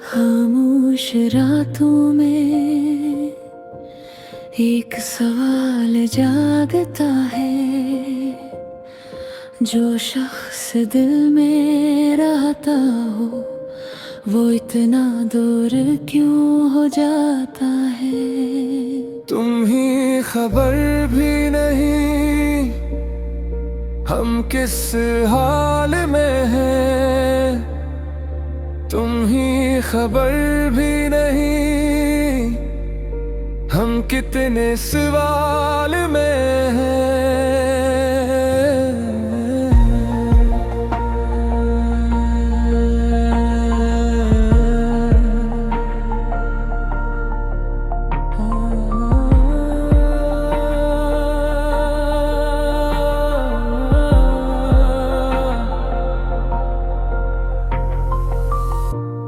खामोश रातों में एक सवाल जागता है, जो शख्स दिल में रहता हो वो इतना दूर क्यों हो जाता है। तुम ही खबर भी नहीं हम किस हाल में हैं, तुम ही खबर भी नहीं हम कितने सवाल में हैं।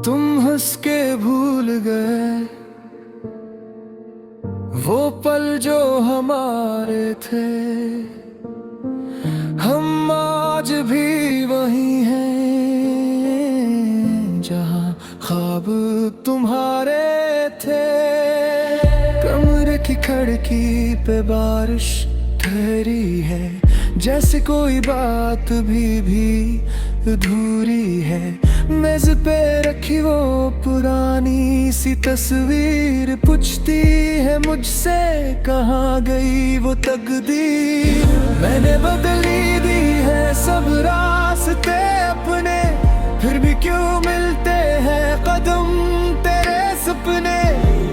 तुम हंस के भूल गए वो पल जो हमारे थे, हम आज भी वही हैं जहां ख्वाब तुम्हारे थे। कमरे की खिड़की पे बारिश ठहरी है, जैसे कोई बात भी अधूरी है। मेज पे रखी वो पुरानी सी तस्वीर पूछती है मुझसे कहाँ गई वो तकदीर। मैंने बदली दी है सब रास्ते अपने, फिर भी क्यों मिलते हैं कदम तेरे सपने।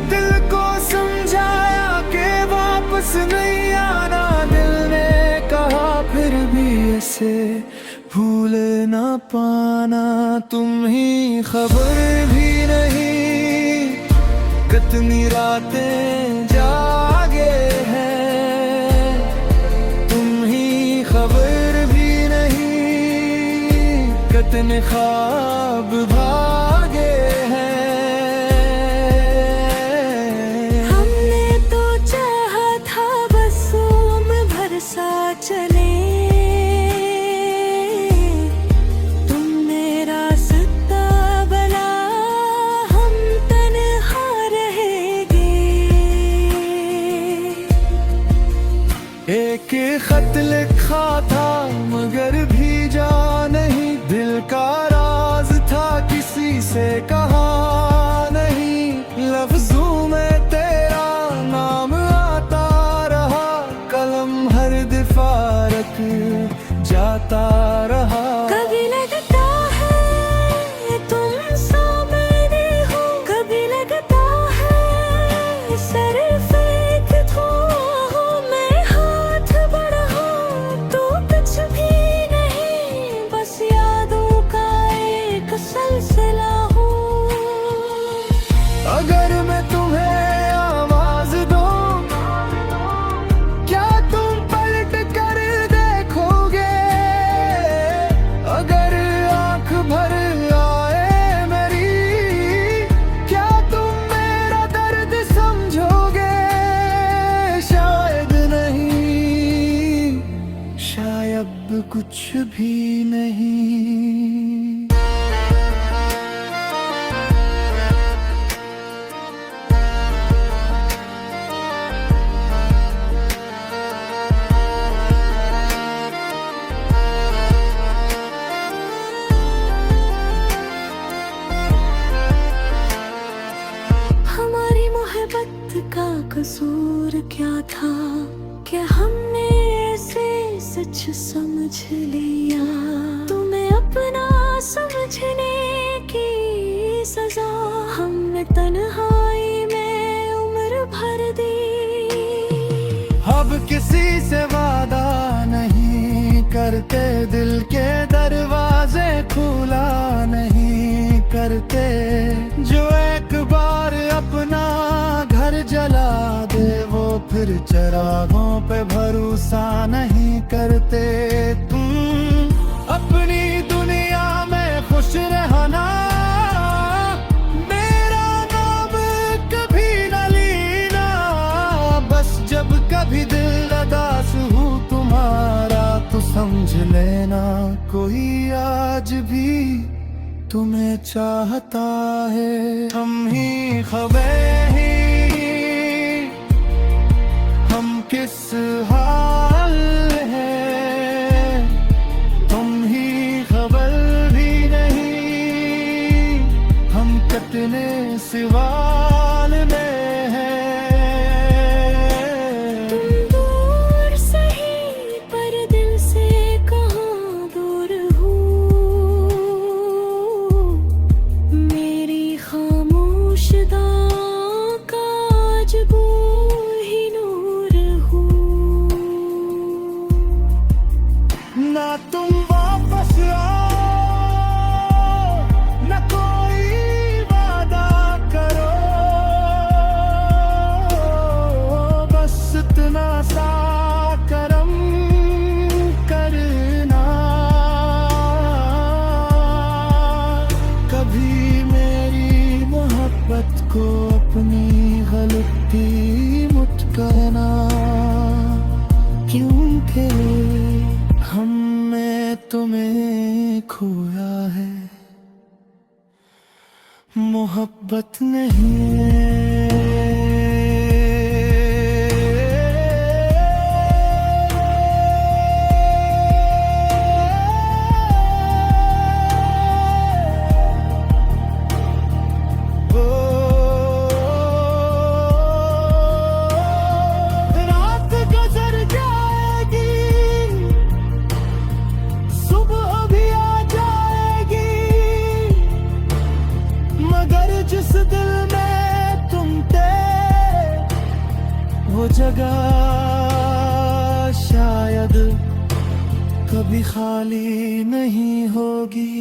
दिल को समझाया कि वापस नहीं आना, दिल ने कहा फिर भी ऐसे भूल ना पाना। तुम ही खबर भी नहीं कितनी रातें जागे हैं, तुम ही खबर भी नहीं कितने ख्वाब भागे हैं। हमने तो चाहा था बस उम्र भर साथ चले, एक खत लिखा था मगर भेजा नहीं, दिल का राज था किसी से कहा नहीं। लफ्जों में तेरा नाम आता रहा, कलम हर दफा रख जाता रहा। कभी लगता है तुम सामने हो, कभी लगता है सिर्फ अगर मैं तुम्हें आवाज दूं क्या तुम पलट कर देखोगे, अगर आंख भर आए मेरी क्या तुम मेरा दर्द समझोगे। शायद नहीं, शायद कुछ भी नहीं। का कसूर क्या था कि हमने ऐसे सच समझ लिया। तुम्हें अपना समझने की सजा हमने तन्हाई में उम्र भर दी। अब किसी से वादा नहीं करते, दिल के दरवाजे खुला नहीं करते। जो एक बार अपना घर जला दे वो फिर चरागों पे भरोसा नहीं करते। तुम अपनी दुनिया में कोई आज भी तुम्हें चाहता है। हम ही खबर ही, हम किस हाल है, तुम ही खबर भी नहीं, हम कितने सवाल में को अपनी गलती मुझ कहना, क्योंकि हमने तुम्हें खोया है, मोहब्बत नहीं। जिस दिल में तुम थे, वो जगह शायद कभी खाली नहीं होगी।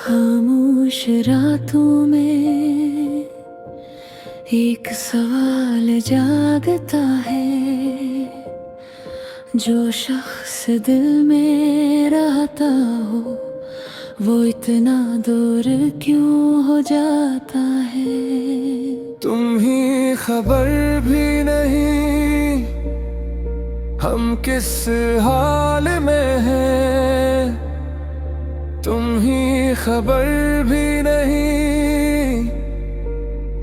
खामोश रातों में एक सवाल जागता है, जो शख्स दिल में रहता हो वो इतना दूर क्यों हो जाता है। तुम ही खबर भी नहीं, हम किस हाल में हैं, तुम ही खबर भी नहीं,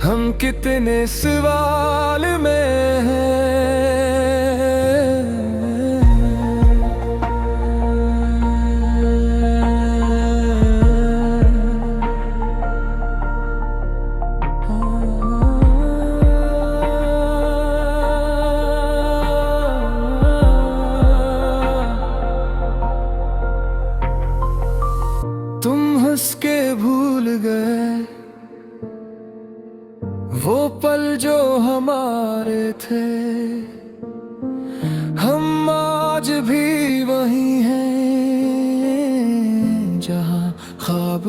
हम कितने सवाल में हैं। तुम हंस के भूल गए वो पल जो हमारे थे, हम आज भी वही हैं जहां ख्वाब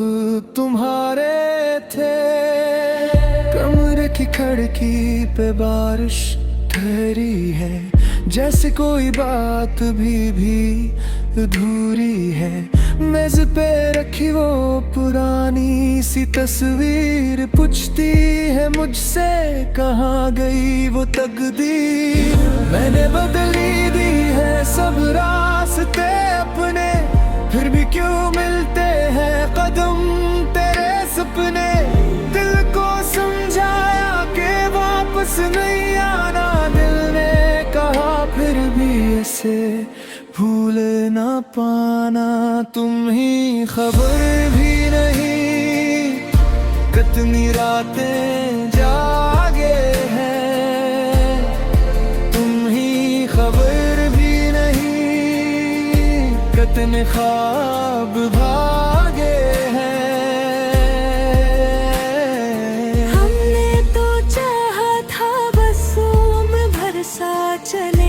तुम्हारे थे। कमरे की खिड़की पे बारिश ठहरी है, जैसे कोई बात भी अधूरी है। मेज पे रखी वो पुरानी सी तस्वीर पूछती है मुझसे, कहाँ गई वो तकदीर। मैंने बदली दी है सब रास्ते अपने, फिर भी क्यों मिलते हैं कदम तेरे सपने। दिल को समझाया कि वापस नहीं आना, दिल ने कहा फिर भी ऐसे भूल ना पाना। तुम ही खबर भी नहीं, कितनी रातें जागे हैं, तुम ही खबर भी नहीं, कितने ख्वाब भागे हैं। हमने तो चाहा था बस उम्र भर साथ चले,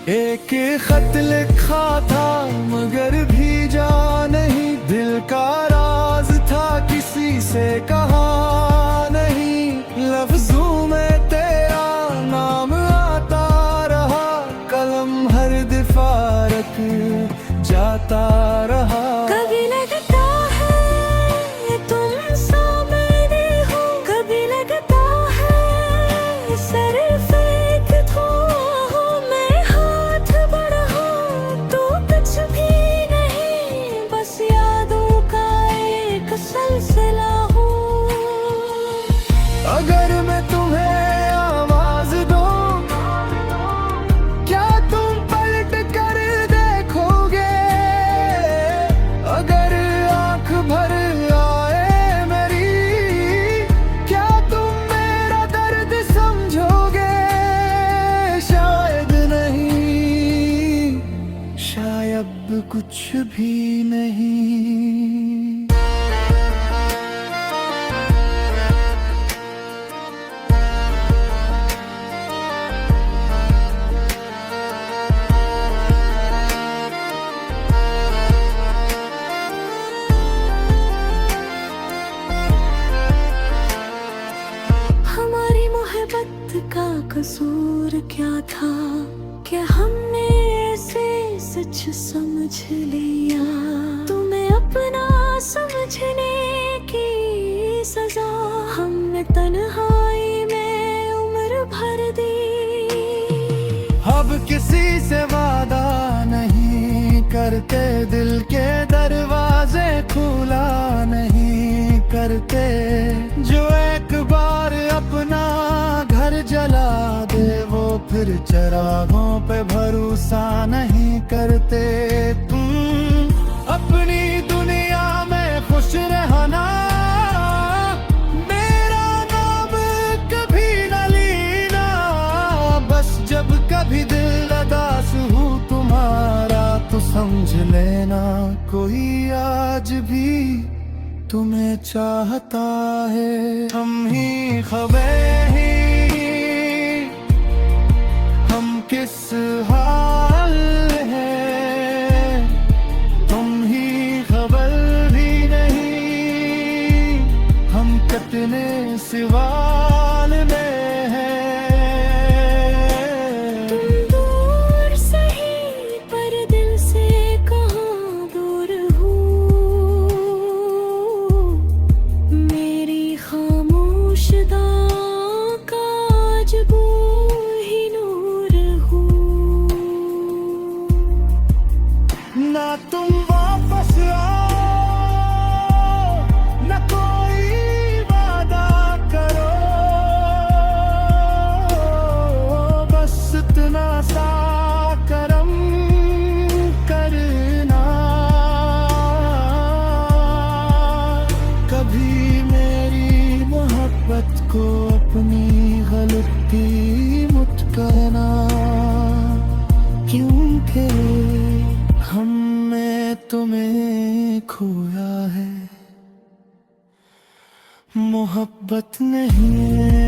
एक खत लिखा था मगर भेजा नहीं, दिल का राज था किसी से कहा नहीं। लफ्जों में तेरा नाम आता रहा, कलम हर दिफारक जाता रहा। कभी लगता है तुम सामने हो, कभी लगता है सिर्फ एक तो हो। मैं हाथ बढ़ाऊं तो कुछ भी नहीं, बस यादों का एक सिलसिला हो। अगर मैं तुम्हें आवाज दूं, क्या तुम पलट कर देखोगे? अगर आंख भर आए मेरी, क्या तुम मेरा दर्द समझोगे? शायद नहीं, शायद कुछ भी नहीं। हमारी मोहब्बत का कसूर क्या था, क्या हमने ऐसे सच समझ लिया? तुम्हें अपना समझने की सजा हमने तन्हाई में उम्र भर दी। अब किसी से वादा नहीं करते, दिल के दरवाजे खुला नहीं करते। जो एक बार अपना घर जला दे, वो फिर चरागों पे भरोसा नहीं करते। तुम अपनी दुनिया में खुश रहना, मेरा नाम कभी न लेना। बस जब कभी दिल उदास हो तुम्हारा, तो समझ लेना कोई आज भी तुम्हें चाहता है। हम ही खबर ही, हम किस हाल है, तुम ही खबर भी नहीं, हम कितने सवाल में हैं। तुम दूर सही पर दिल से कहाँ दूर हो, मेरी खामोश दां का आज वो ही नूर हो। ना तुम वापस आओ, ना कोई वादा करो, बस इतना सा करम करना। कभी मेरी मोहब्बत को अपनी गलती मत कहना, क्योंकि हमने तुम्हें खोया है, मोहब्बत नहीं।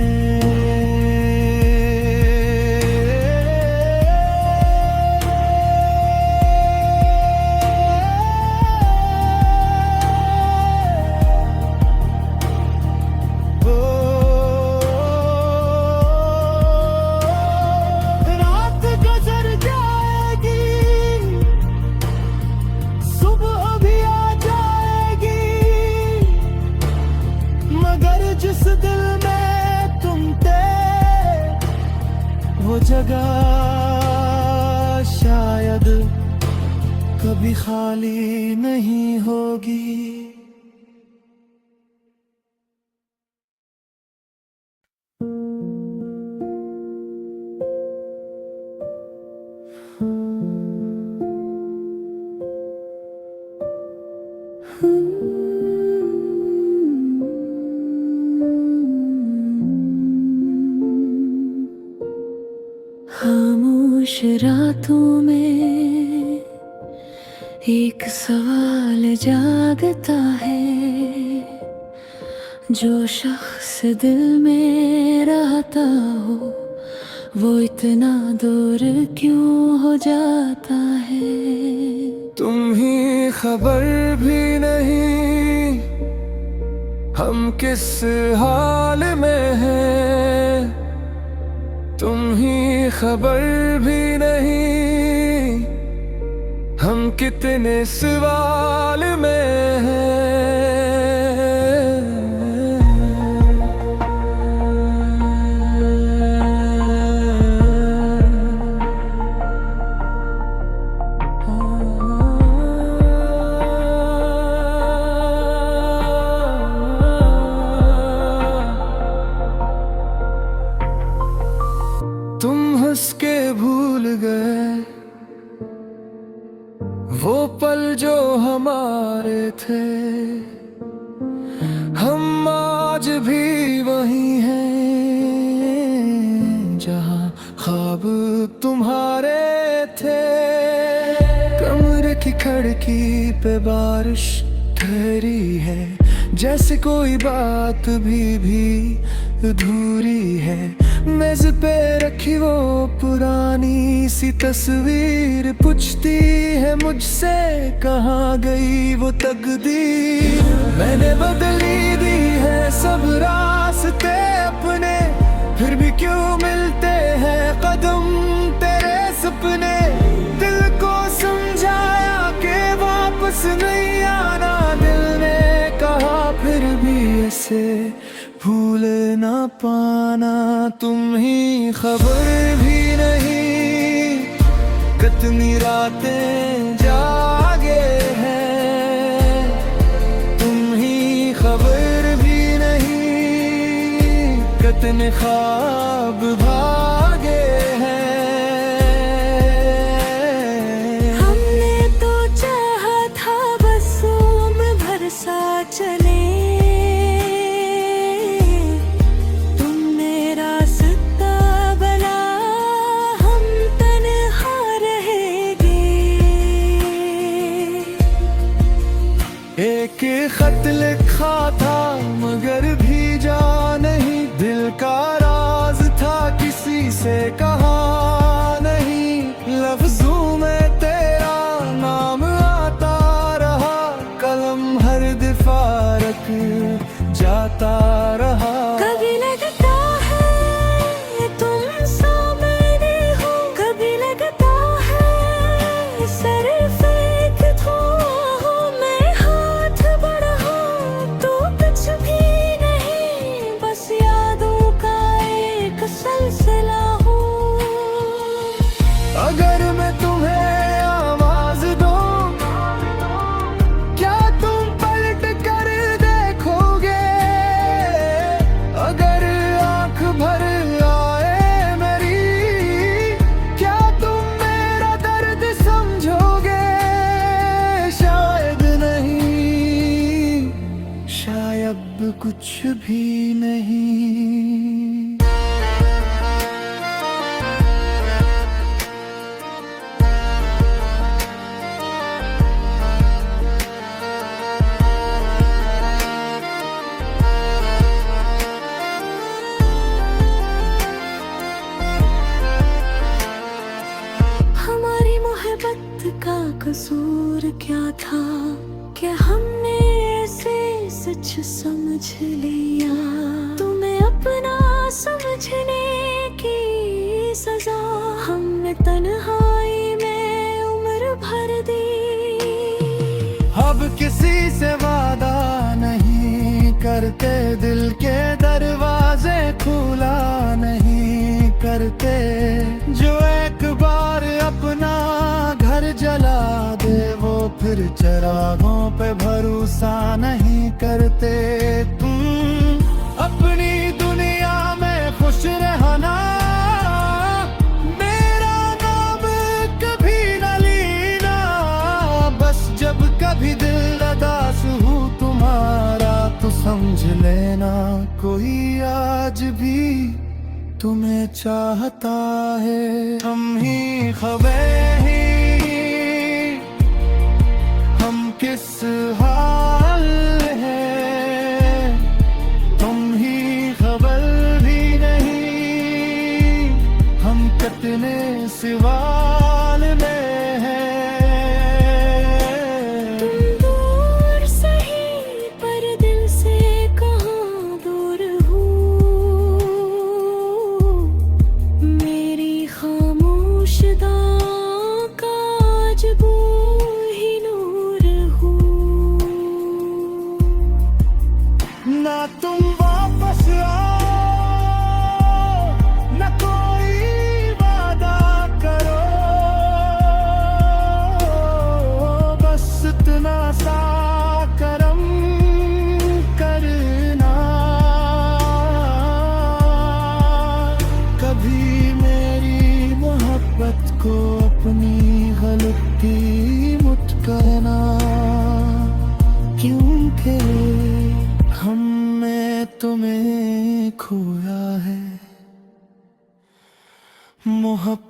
रात गुजर जाएगी, सुबह भी आ जाएगी, मगर जिस दिल में तुम थे, वो जगह शायद कभी खाली नहीं होगी। खामोश रातों में एक सवाल जागता है, जो शख्स दिल में रहता हो वो इतना दूर क्यों हो जाता है। तुम ही खबर भी नहीं हम किस हाल में हैं, तुम ही खबर भी नहीं हम कितने सवाल में हैं। तुम हंस के भूल गए वो पल जो हमारे थे, हम आज भी वही हैं जहां ख्वाब तुम्हारे थे। कमरे की खिड़की पे बारिश ठहरी है, जैसे कोई बात भी अधूरी है। मेज पे रखी वो पुरानी सी तस्वीर पूछती है मुझसे कहाँ गई वो तकदीर। मैंने बदली दी है सब रास्ते अपने, फिर भी क्यों मिलते हैं कदम तेरे सपने। दिल को समझाया कि वापस नहीं आना, दिल ने कहा फिर भी ऐसे भूल ना पाना। तुम ही खबर भी नहीं कितनी रातें जागे हैं, तुम ही खबर भी नहीं कितने ख्वाब भागे हैं। हमने तो चाहा था बस उम्र भर साथ चले, एक खत लिखा था मगर भीजा नहीं, दिल का राज था किसी से कहा नहीं। लफ्जों में तेरा नाम आता रहा, कलम हर दफा रख जाता रहा। कभी लगता है तुम सामने हो, कभी लगता है सिर्फ एक धो मैं हाथ बढ़ाऊं तो कुछ भी नहीं, बस यादों का एक सिलसिला हूँ। अगर मैं तुम्हें आवाज दूं क्या तुम पलट कर देखोगे, अगर आंख भर आए मेरी क्या तुम मेरा दर्द समझोगे। शायद नहीं, शायद कुछ भी नहीं। हमारी मोहब्बत का कसूर क्या था कि हमने ऐसे सच समझ लिया। तुम्हें अपना समझने की सजा हमने तन्हाई में उम्र भर दी। अब किसी से वादा नहीं करते, दिल के दरवाजे खुला नहीं करते। जो एक बार अपना घर जला दे वो फिर चरागों पे भरोसा नहीं करते। तुम अपनी दुनिया में खुश रहना, मेरा नाम कभी न लेना। बस जब कभी दिल उदास हो तुम्हारा तो समझ लेना कोई आज भी तुम्हें चाहता है। हम ही खबर ही हम किस हाल है, तुम ही खबर भी नहीं हम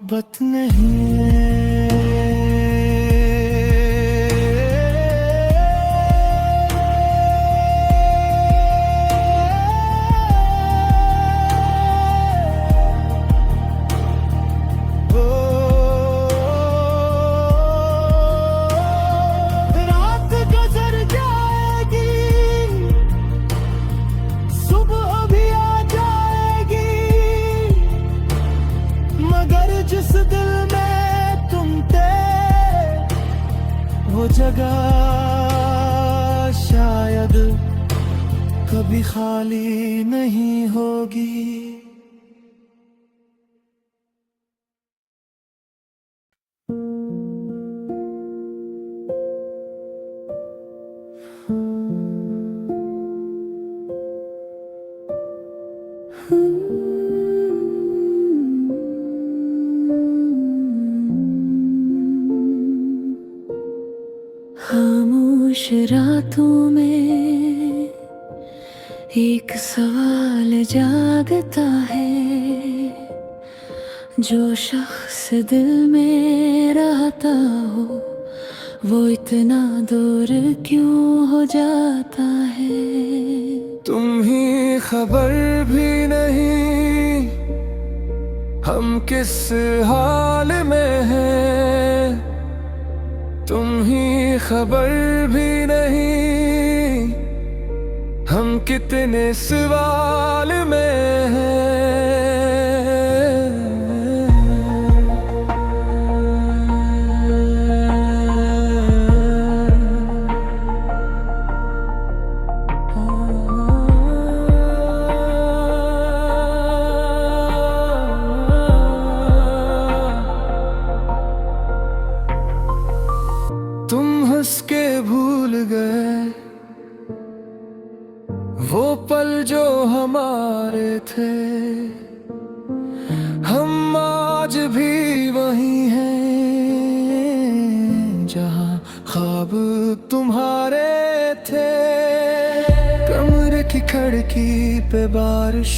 मोहब्बत नहीं। रात गुजर जाएगी, सुबह भी आ जाएगी, मगर जिस दिल में तुम थे वो जगह शायद कभी खाली नहीं होगी। खामोश रातों में एक सवाल जागता है, जो शख्स दिल में रहता हो वो इतना दूर क्यों हो जाता है। तुम ही खबर भी नहीं हम किस हाल में हैं, तुम ही खबर भी नहीं हम कितने सवाल में हैं। तुम हंस के भूल गए वो पल जो हमारे थे, हम आज भी वही हैं जहां ख्वाब तुम्हारे थे। कमरे की खिड़की पे बारिश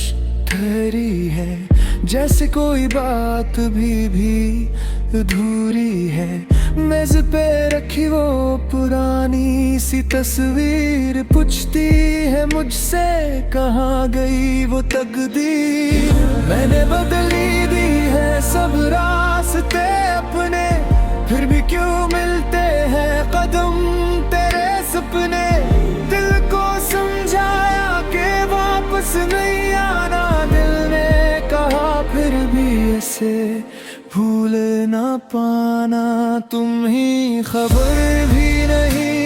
ठहरी है, जैसे कोई बात भी अधूरी है। मेज पे रखी वो पुरानी सी तस्वीर पूछती है मुझसे कहाँ गई वो तकदीर। मैंने बदली दी है सब रास्ते अपने, फिर भी क्यों मिलते हैं कदम तेरे सपने। दिल को समझाया कि वापस नहीं आना, दिल ने कहा फिर भी ऐसे भूल ना पाना। तुम ही खबर भी नहीं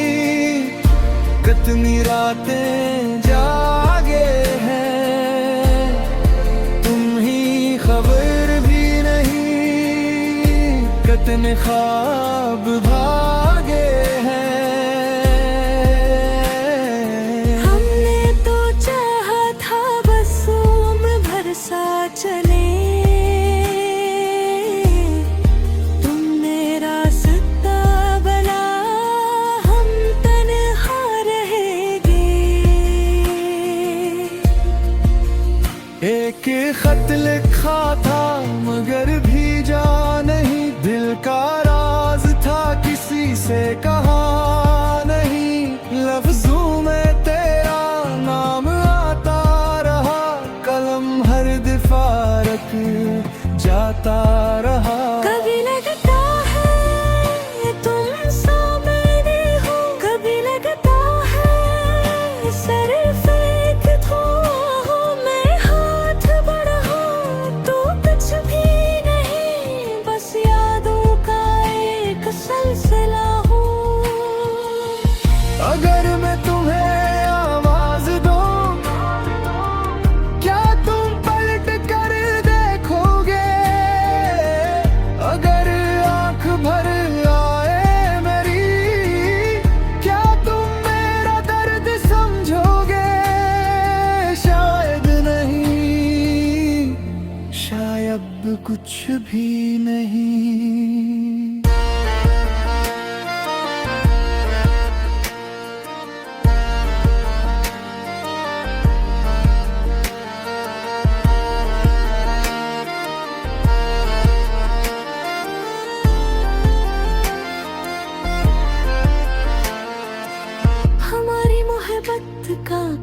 कितनी रातें जागे हैं, तुम ही खबर भी नहीं कितने ख्वाब भागे हैं। हमने तो चाहा था बस उम्र भर साथ चले, एक खत लिखा था मगर भेजा नहीं, दिल का राज था किसी से कहा नहीं। लफ्जों में तेरा नाम आता रहा, कलम हर दफा रख जाता रहा। कभी लगता है तुम सामने हो, कभी लगता है सिर्फ एक हो मैं हाथ बढ़ाऊं तो कुछ भी नहीं, बस यादों का एक सिलसिला हूँ। अगर मैं तुम्हें आवाज दूं क्या तुम पलट कर देखोगे, अगर आंख भर आए मेरी क्या तुम मेरा दर्द समझोगे। शायद नहीं, शायद कुछ भी नहीं।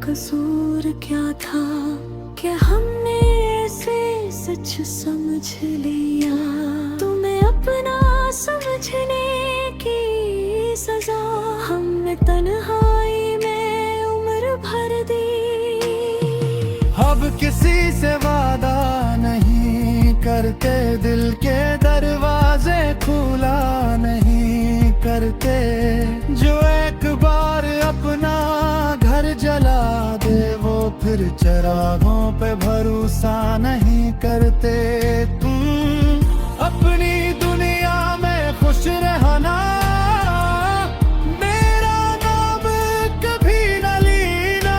कसूर क्या था कि हमने ऐसे सच समझ लिया। तुम्हें अपना समझने की सजा हमने तन्हाई में उम्र भर दी। अब किसी से वादा नहीं करते, दिल के दरवाजे खुला नहीं करते। जो एक बार अपना घर जला दे वो फिर चिरागों पे भरोसा नहीं करते। तुम अपनी दुनिया में खुश रहना, मेरा नाम कभी न लेना।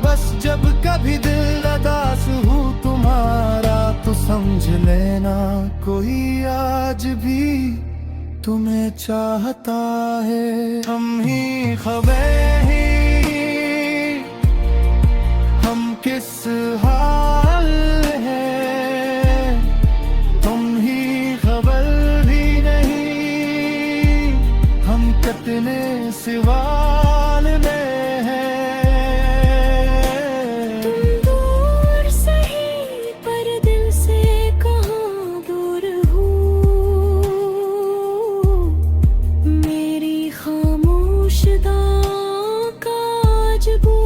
बस जब कभी दिल उदास हो तुम्हारा तो समझ लेना कोई आज भी तुम्हें चाहता है। हम ही खबर ही हम किस हाल है, तुम ही खबर भी नहीं हम कितने सवाल में हैं। तुम दूर सही पर दिल से कहाँ दूर हो। मेरी खामोश दां का आज वो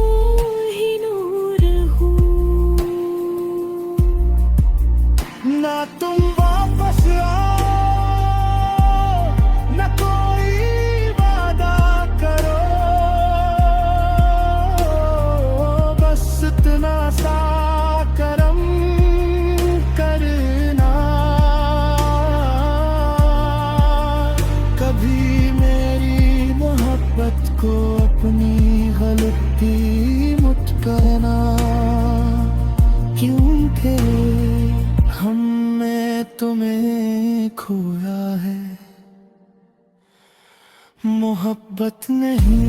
ही नूर हो। ना तुम वापस आओ, न कोई वादा करो। बस इतना सा करम करना, कभी मेरी मोहब्बत को अपनी गलती मत करना। क्योंकि हमने तुम्हें खोया है, मोहब्बत नहीं।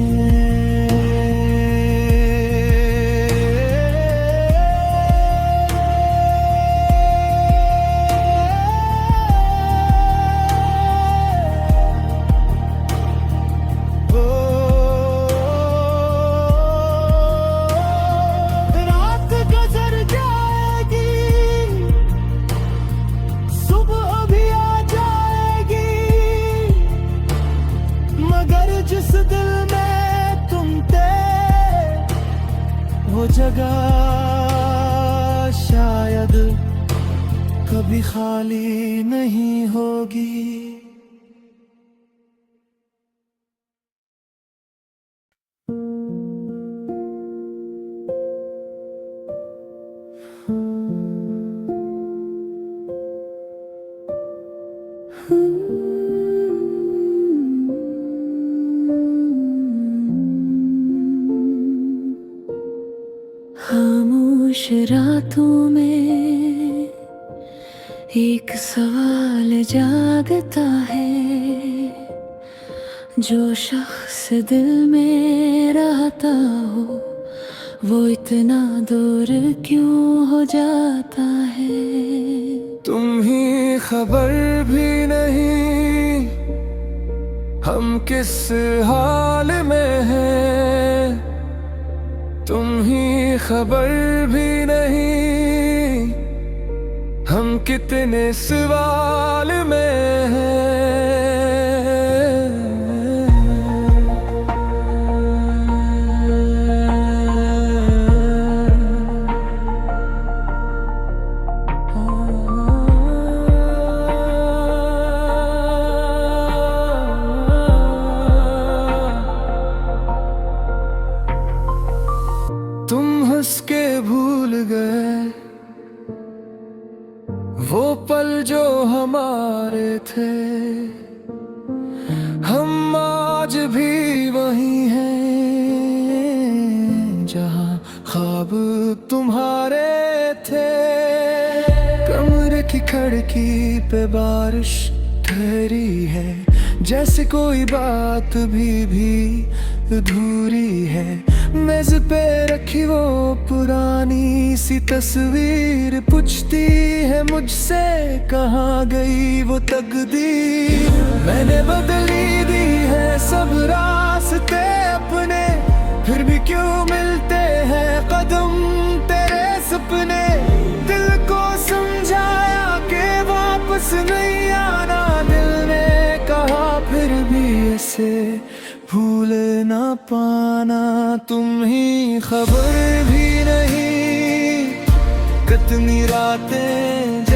रात गुजर जाएगी, सुबह भी आ जाएगी, मगर जिस दिल में तुम थे वो जगह शायद कभी खाली नहीं होगी। खामोश रातों में एक सवाल जागता है। जो शख्स दिल में रहता हो वो इतना दूर क्यों हो जाता है। तुम ही खबर भी नहीं हम किस हाल में हैं। तुम ही खबर भी नहीं हम कितने सवाल में हैं। तुम हंस के भूल गए वो पल जो हमारे थे। हम आज भी वही हैं जहां ख्वाब तुम्हारे थे। कमरे की खिड़की पे बारिश ठहरी है, जैसे कोई बात भी अधूरी है। मेज पे रखी वो पुरानी सी तस्वीर पूछती है मुझसे कहाँ गई वो तकदीर। मैंने बदली दी है सब रास्ते अपने, फिर भी क्यों मिलते कदम तेरे सपने, दिल को समझाया कि वापस नहीं आना। दिल ने कहा फिर भी ऐसे भूल ना पाना। तुम ही खबर भी नहीं, कितनी रातें